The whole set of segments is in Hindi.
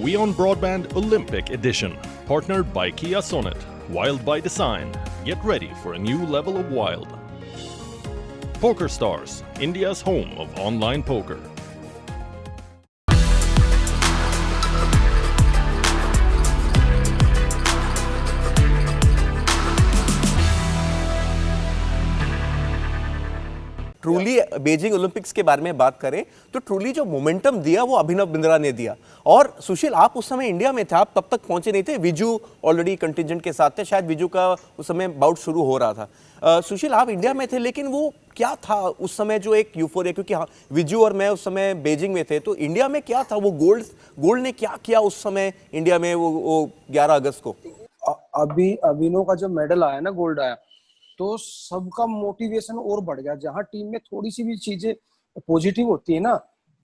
WION Broadband Olympic Edition, partnered by Kia Sonet. Wild by design. Get ready for a new level of wild. PokerStars, India's home of online poker. Truly Beijing Olympics के बारे में बात करें तो ट्रूली जो मोमेंटम दिया वो अभिनव बिंद्रा ने दिया। और सुशील, आप उस समय इंडिया में थे, आप तब तक पहुंचे नहीं थे, विजू ऑलरेडी कंटिजेंट के साथ थे, शायद विजू का उस समय बाउट शुरू हो रहा था। सुशील, आप इंडिया में थे, लेकिन वो क्या था उस समय जो एक यूफोरिया, क्योंकि हाँ, विजू और मैं उस समय बीजिंग में थे, तो इंडिया में क्या था वो गोल्ड ने क्या किया उस समय इंडिया में वो 11 अगस्त को? अभी अभिनव का जब मेडल आया ना, गोल्ड आया, तो सबका मोटिवेशन और बढ़ गया। जहां टीम में थोड़ी सी भी चीजें पॉजिटिव होती है ना,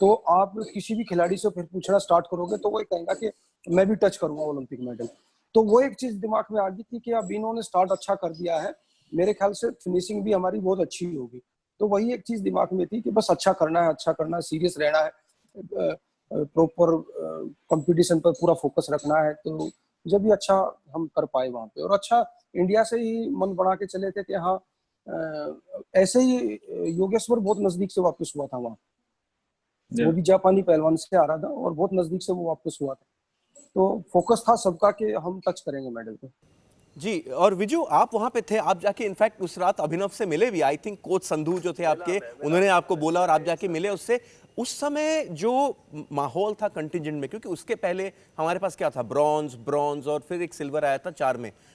तो आप किसी भी खिलाड़ी से फिर पूछना स्टार्ट करोगे तो वो कहेगा कि मैं भी टच करूंगा ओलंपिक मेडल। तो वो एक चीज दिमाग में आ गई थी कि अब इन्होंने स्टार्ट अच्छा कर दिया है, मेरे ख्याल से फिनिशिंग भी हमारी बहुत अच्छी होगी। तो वही एक चीज दिमाग में थी कि बस अच्छा करना है, सीरियस रहना है, प्रॉपर कंपटीशन पर पूरा फोकस रखना है। तो जब भी अच्छा हम कर पाए वहां पे, और अच्छा इंडिया से ही मन बना के चले थे कि हाँ, ऐसे ही योगेश्वर बहुत नजदीक से वापस हुआ था वहाँ, वो भी जापानी पहलवान से आ रहा था और बहुत नजदीक से वो वापस हुआ था। तो फोकस था सबका कि हम टच करेंगे मेडल को। जी, और विजू, आप वहां पे थे, आप जाके इनफैक्ट उस रात अभिनव से मिले भी। आई थिंक कोच संधू जो थे आपके, उन्होंने आपको बोला और आप जाके मिले उससे। उस समय जो माहौल था कंटिजेंट में, क्योंकि उसके पहले हमारे पास क्या था, ब्रॉन्ज और फिर एक सिल्वर आया था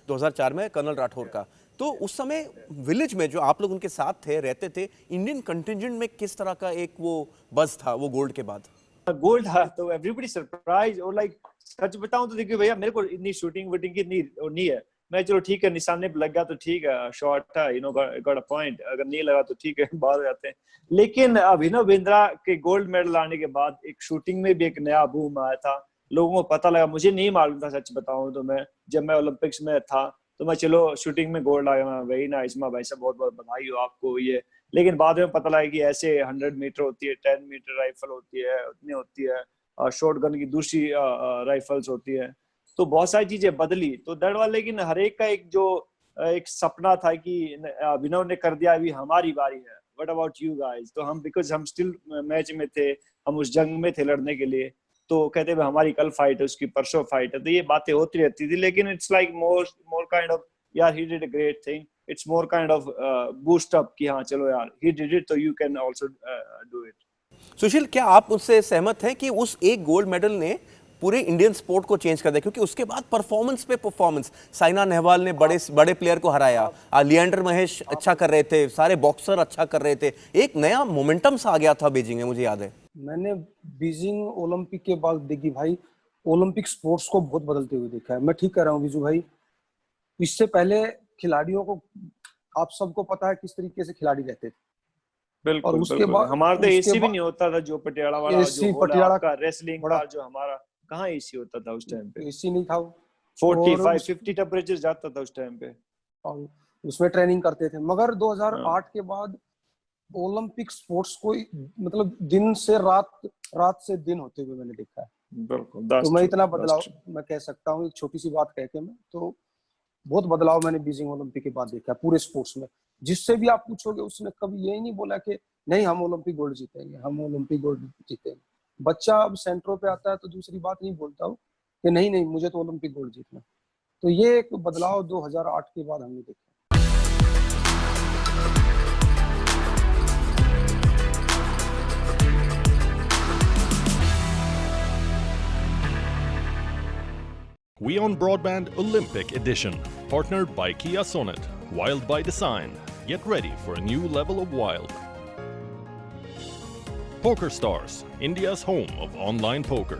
2004 में कर्नल राठौर का। तो उस समय विलेज में जो आप लोग उनके साथ थे, रहते थे, इंडियन कंटिजेंट में किस तरह का एक वो बज़ था वो गोल्ड के बाद? गोल्ड था तो एवरीबॉडी सरप्राइज। और लाइक सच बताऊं तो देखिए भैया, मेरे को इतनी शूटिंग वूटिंग की नहीं है। मैं चलो ठीक है, निशाने पे लग गया तो ठीक है, शॉट था, you know, got a point. अगर नहीं लगा तो ठीक है, बाहर हो जाते हैं। लेकिन अभिनव बिंद्रा के गोल्ड मेडल आने के बाद एक शूटिंग में भी एक नया बूम आया था, लोगों को पता लगा। मुझे नहीं मालूम था, सच बताऊं तो मैं जब मैं ओलंपिक्स में था तो मैं चलो शूटिंग में गोल्ड आ गया, वेरी नाइस माँ भाई साहब, बहुत बहुत बधाई हो आपको ये। लेकिन बाद में पता लगा कि ऐसे 100 मीटर होती है, 10 मीटर राइफल होती है, उतनी होती है, और शॉर्ट गन की दूसरी राइफल्स होती है। तो बहुत सारी चीजें बदली तो दर्द वाले। लेकिन हर एक का एक सपना था कि अभिनव ने कर दिया, अभी हमारी बारी है, व्हाट अबाउट यू गाइस। तो हम, बिकॉज हम स्टिल मैच में थे, हम उस जंग में थे लड़ने के लिए, तो कहते हैं हमारी कल फाइट है, उसकी परसों फाइट है। तो ये बातें होती रहती थी। लेकिन it's like more kind of, यार he did a great thing, it's more kind of boost up कि हाँ चलो यार, ही डिड इट तो you can also do it. Sushil, क्या आप उससे सहमत हैं कि उस एक गोल्ड मेडल ने पूरे इंडियन स्पोर्ट को चेंज कर दिया? क्योंकि उसके बाद परफॉर्मेंस पे परफॉर्मेंस, साइना नेहवाल ने बड़े प्लेयर को हराया, लिएंडर महेश अच्छा कर रहे थे, सारे बॉक्सर अच्छा कर रहे थे, एक नया मोमेंटम सा आ गया था बीजिंग में, मुझे याद है। मैंने बीजिंग ओलंपिक के बाद देखी भाई, ओलंपिक स्पोर्ट्स को बहुत बदलते हुए देखा है। मैं ठीक कह रहा हूँ विजू भाई? इससे पहले खिलाड़ियों को, आप सबको पता है किस तरीके से खिलाड़ी रहते थे। बिल्कुल, और उसके बाद हमारा तो एसी भी नहीं होता था, जो पटियाला वाला एसी जो पटियाला का रेसलिंग का, जो हमारा कहाँ एसी होता था उस टाइम पे? एसी नहीं था, 45-50 टेम्परेचर जाता था उस टाइम पे, और उसमें ट्रेनिंग करते थे। मगर 2008 के बाद ओलंपिक स्पोर्ट्स को मतलब दिन से रात से दिन होते हुए मैंने देखा है। बिल्कुल। तो मैं इतना बदलाव मैं कह सकता हूँ, एक छोटी सी बात कह के मैं, तो बहुत बदलाव मैंने बीजिंग ओलंपिक के बाद देखा है पूरे स्पोर्ट्स में। जिससे भी आप पूछोगे उसने कभी यही नहीं बोला कि नहीं हम ओलंपिक गोल्ड जीतेंगे, हम ओलंपिक गोल्ड जीतेंगे। बच्चा अब सेंटरों पे आता है तो दूसरी बात नहीं बोलता हूँ कि नहीं मुझे तो ओलंपिक गोल्ड जीतना। तो ये एक बदलाव 2008 के बाद हमने देखा। WION Broadband Olympic Edition, partnered by Kia Sonet. Wild by design. Get ready for a new level of wild. PokerStars, India's home of online poker.